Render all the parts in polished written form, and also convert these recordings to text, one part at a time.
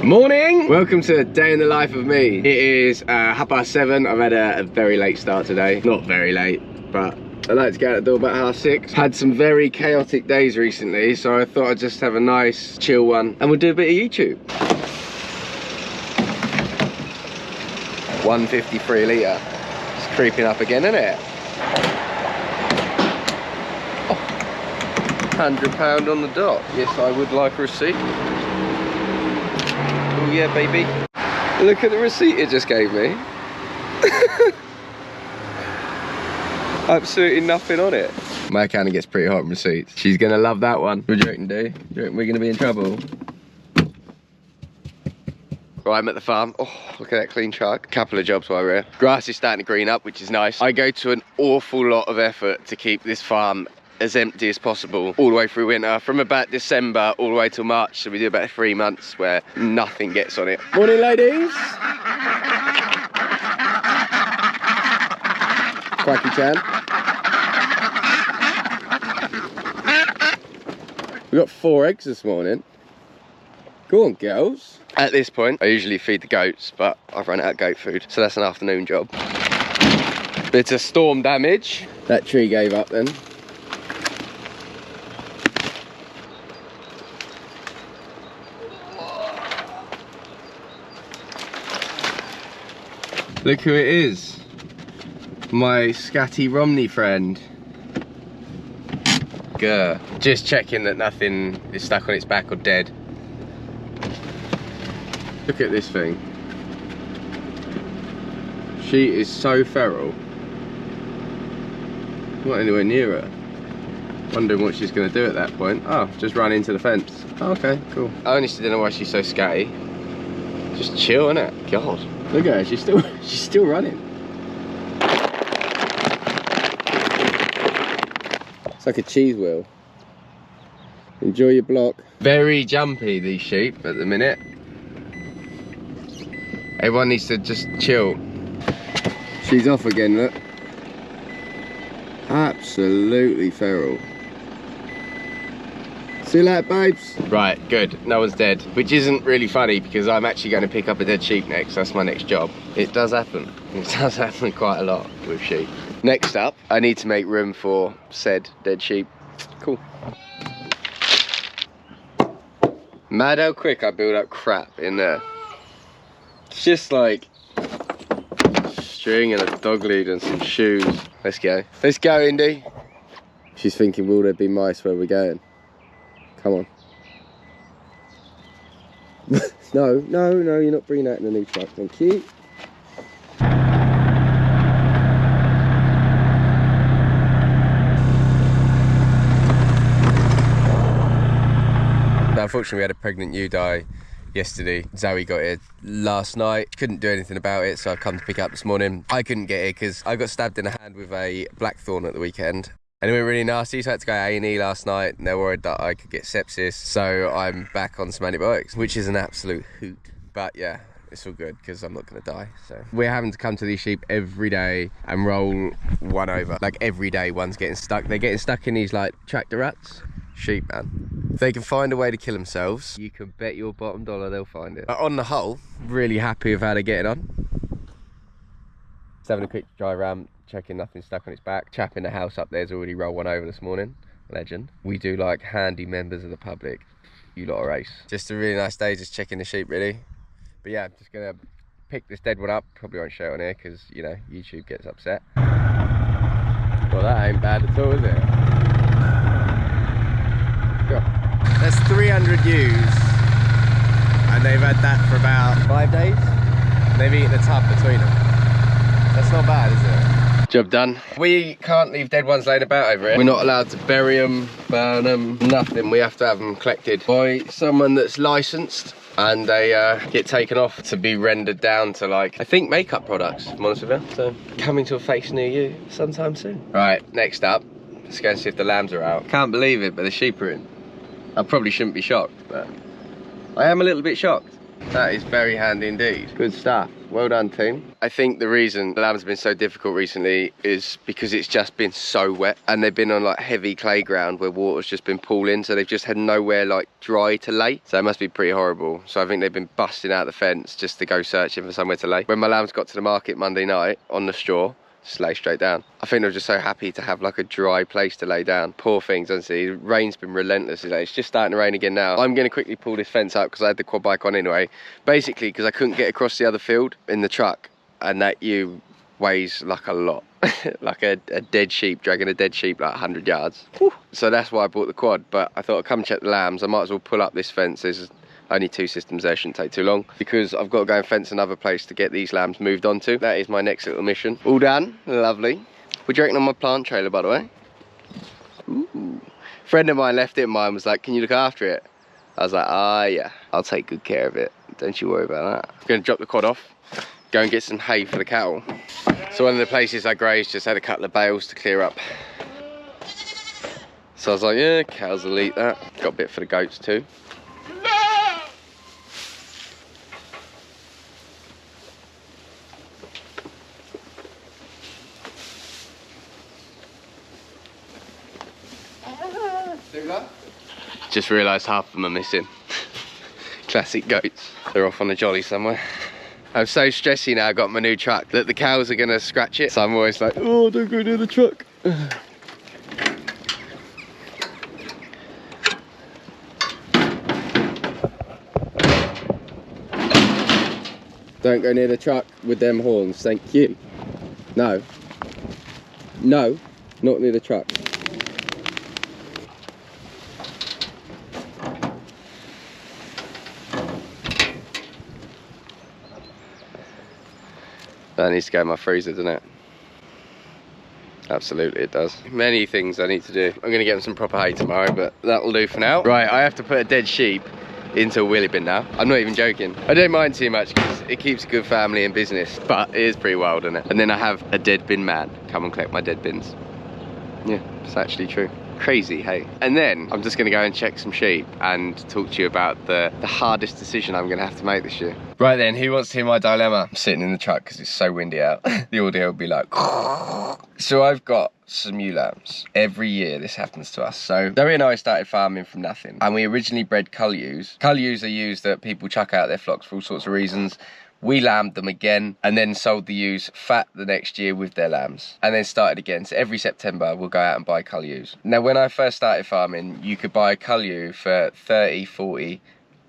Morning! Welcome to a day in the life of me. It is 7:30. I've had a very late start today. Not very late, but I like to get out the door about 6:30. Had some very chaotic days recently, so I thought I'd just have a nice chill one and we'll do a bit of YouTube. 153 litre. It's creeping up again, isn't it? Oh, £100 on the dot. Yes, I would like a receipt. Oh yeah, baby. Look at the receipt it just gave me. Absolutely nothing on it. My accountant gets pretty hot on receipts. She's gonna love that one. What do you reckon, do? You reckon we're gonna be in trouble? Right, I'm at the farm. Oh, look at that clean truck. Couple of jobs while we're here. Grass is starting to green up, which is nice. I go to an awful lot of effort to keep this farm as empty as possible all the way through winter, from about December all the way till March. So we do about 3 months where nothing gets on it. Morning, ladies. Quacky Chan. We got 4 eggs this morning. Go on, girls. At this point, I usually feed the goats, but I've run out of goat food, so that's an afternoon job. Bit of storm damage. That tree gave up then. Look who it is. My Scatty Romney friend. Grr. Just checking that nothing is stuck on its back or dead. Look at this thing. She is so feral. Not anywhere near her. Wondering what she's going to do at that point. Oh, just run into the fence. Oh, okay, cool. I honestly don't know why she's so scatty. Just chill, innit? God. Look at her, she's still running. It's like a cheese wheel. Enjoy your block. Very jumpy, these sheep, at the minute. Everyone needs to just chill. She's off again, look. Absolutely feral. See you later, babes. Right, good. No one's dead. Which isn't really funny because I'm actually going to pick up a dead sheep next. That's my next job. It does happen. It does happen quite a lot with sheep. Next up, I need to make room for said dead sheep. Cool. Mad how quick I build up crap in there. It's just like string and a dog lead and some shoes. Let's go. Let's go, Indy. She's thinking, will there be mice where we're going? Come on. No, you're not bringing that in the new truck. Thank you. Unfortunately, we had a pregnant ewe die yesterday. Zoe got it last night. Couldn't do anything about it, so I've come to pick it up this morning. I couldn't get it because I got stabbed in the hand with a blackthorn at the weekend. And it went really nasty, so I had to go A&E last night, and they're worried that I could get sepsis. So I'm back on some antibiotics, which is an absolute hoot. But yeah, it's all good because I'm not going to die. So we're having to come to these sheep every day and roll one over. Like every day, one's getting stuck. They're getting stuck in these like tractor ruts. Sheep, man. If they can find a way to kill themselves, you can bet your bottom dollar they'll find it. But on the whole, really happy with how they're getting on. Just having a quick drive around, checking nothing's stuck on its back. Chap in the house up there's already rolled one over this morning. Legend. We do like handy members of the public. You lot are ace. Just a really nice day, just checking the sheep really. But yeah, I'm just gonna pick this dead one up. Probably won't show it on here because, you know, YouTube gets upset. Well, that ain't bad at all, is it? That's 300 ewes, and they've had that for about 5 days. They've eaten a tub between them. That's not bad, is it? Job done. We can't leave dead ones laying about over here. We're not allowed to bury them, burn them, nothing. We have to have them collected by someone that's licensed, and they get taken off to be rendered down to, like, I think makeup products, if I'm honest with you. So coming to a face near you sometime soon. Right, next up, let's go and see if the lambs are out. Can't believe it, but the sheep are in. I probably shouldn't be shocked, but I am a little bit shocked. That is very handy indeed. Good stuff. Well done, team. I think the reason the lambs have been so difficult recently is because it's just been so wet, and they've been on like heavy clay ground where water's just been pooling, so they've just had nowhere like dry to lay. So it must be pretty horrible. So I think they've been busting out the fence just to go searching for somewhere to lay. When my lambs got to the market Monday night on the straw, just lay straight down. I think they're just so happy to have like a dry place to lay down. Poor things, honestly. The rain's been relentless today. It's just starting to rain again now. I'm going to quickly pull this fence up because I had the quad bike on anyway. Basically, because I couldn't get across the other field in the truck, and that weighs like a lot. Like a dead sheep, dragging a dead sheep like 100 yards. Whew. So that's why I bought the quad, but I thought I'd come check the lambs. I might as well pull up this fence. There's only 2 systems there, shouldn't take too long, because I've got to go and fence another place to get these lambs moved on to. That is my next little mission. All done, lovely. What do you reckon on my plant trailer, by the way? Ooh. A friend of mine left it, and mine was like, can you look after it? I was like, ah, yeah, I'll take good care of it. Don't you worry about that. I'm gonna drop the quad off, go and get some hay for the cattle. So one of the places I grazed just had a couple of bales to clear up. So I was like, yeah, cows will eat that. Got a bit for the goats too. Just realised half of them are missing. Classic goats. They're off on a jolly somewhere. I'm so stressy now, I got my new truck, that the cows are gonna scratch it. So I'm always like, oh, don't go near the truck. Don't go near the truck with them horns, thank you. No. No, not near the truck. That needs to go in my freezer, doesn't it? Absolutely it does. Many things I need to do. I'm gonna get them some proper hay tomorrow, but that'll do for now. Right, I have to put a dead sheep into a wheelie bin now. I'm not even joking. I don't mind too much because it keeps a good family and business, but it is pretty wild, isn't it? And then I have a dead bin man come and collect my dead bins. Yeah, it's actually true. Crazy, hey. And then I'm just gonna go and check some sheep and talk to you about the hardest decision I'm gonna have to make this year. Right then, who wants to hear my dilemma? I'm sitting in the truck because it's so windy out. The audio will be like... So I've got some ewe lambs. Every year this happens to us. So Zoe and I started farming from nothing, and we originally bred cull ewes. Cull ewes are ewes that people chuck out their flocks for all sorts of reasons. We lambed them again and then sold the ewes fat the next year with their lambs, and then started again. So every September we'll go out and buy cull ewes. Now when I first started farming, you could buy a cull ewe for 30, 40,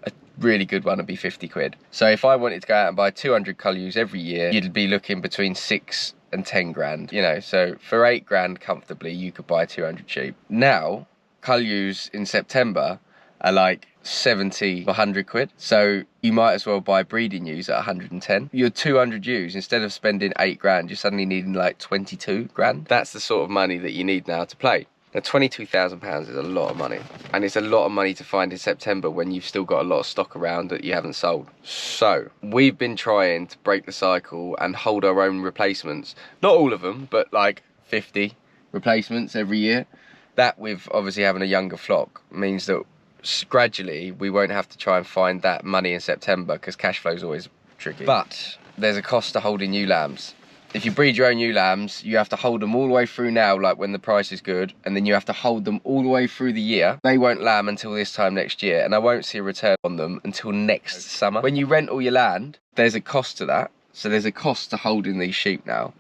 a really good one would be 50 quid. So if I wanted to go out and buy 200 cull ewes every year, you'd be looking between 6 and 10 grand, you know. So for 8 grand comfortably you could buy 200 sheep. Now cull ewes in September are like 70, 100 quid. So you might as well buy breeding ewes at 110. Your 200 ewes, instead of spending 8 grand, you're suddenly needing like 22 grand. That's the sort of money that you need now to play. Now £22,000 is a lot of money, and it's a lot of money to find in September when you've still got a lot of stock around that you haven't sold. So we've been trying to break the cycle and hold our own replacements. Not all of them, but like 50 replacements every year. That, with obviously having a younger flock, means that gradually we won't have to try and find that money in September, because cash flow is always tricky. But there's a cost to holding ewe lambs. If you breed your own ewe lambs, you have to hold them all the way through now, like when the price is good, and then you have to hold them all the way through the year. They won't lamb until this time next year, and I won't see a return on them until next summer. When you rent all your land, there's a cost to that. So there's a cost to holding these sheep now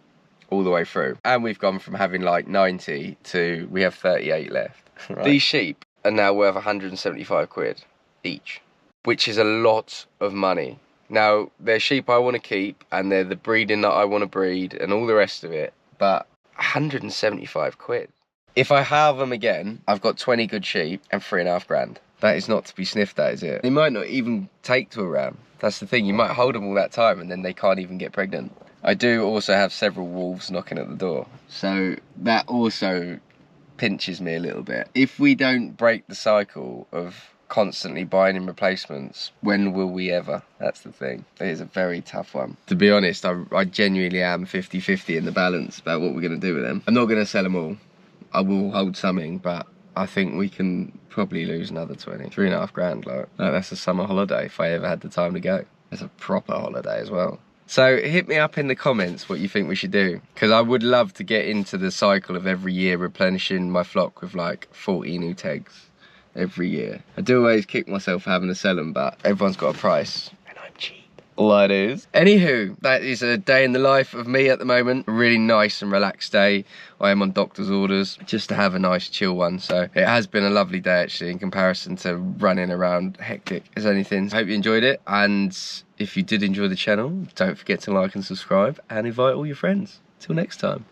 all the way through. And we've gone from having like 90 to we have 38 left. Right? These sheep are now worth 175 quid each, which is a lot of money. Now, they're sheep I want to keep, and they're the breeding that I want to breed, and all the rest of it, but 175 quid. If I halve them again, I've got 20 good sheep and 3.5 grand. That is not to be sniffed at, is it? They might not even take to a ram. That's the thing, you might hold them all that time and then they can't even get pregnant. I do also have several wolves knocking at the door, so that also pinches me a little bit. If we don't break the cycle of constantly buying in replacements, when will we ever? That's the thing. It is a very tough one. To be honest, I genuinely am 50-50 in the balance about what we're going to do with them. I'm not going to sell them all. I will hold something, but I think we can probably lose another 20. 3.5 grand, like that's a summer holiday if I ever had the time to go. It's a proper holiday as well. So hit me up in the comments what you think we should do, because I would love to get into the cycle of every year replenishing my flock with like 40 new tags every year. I do always kick myself for having to sell them, but everyone's got a price and I'm cheap. All that is. Anywho, that is a day in the life of me at the moment. A really nice and relaxed day. I am on doctor's orders just to have a nice chill one. So it has been a lovely day actually in comparison to running around hectic as anything. I hope you enjoyed it, and if you did enjoy the channel, don't forget to like and subscribe and invite all your friends. Till next time.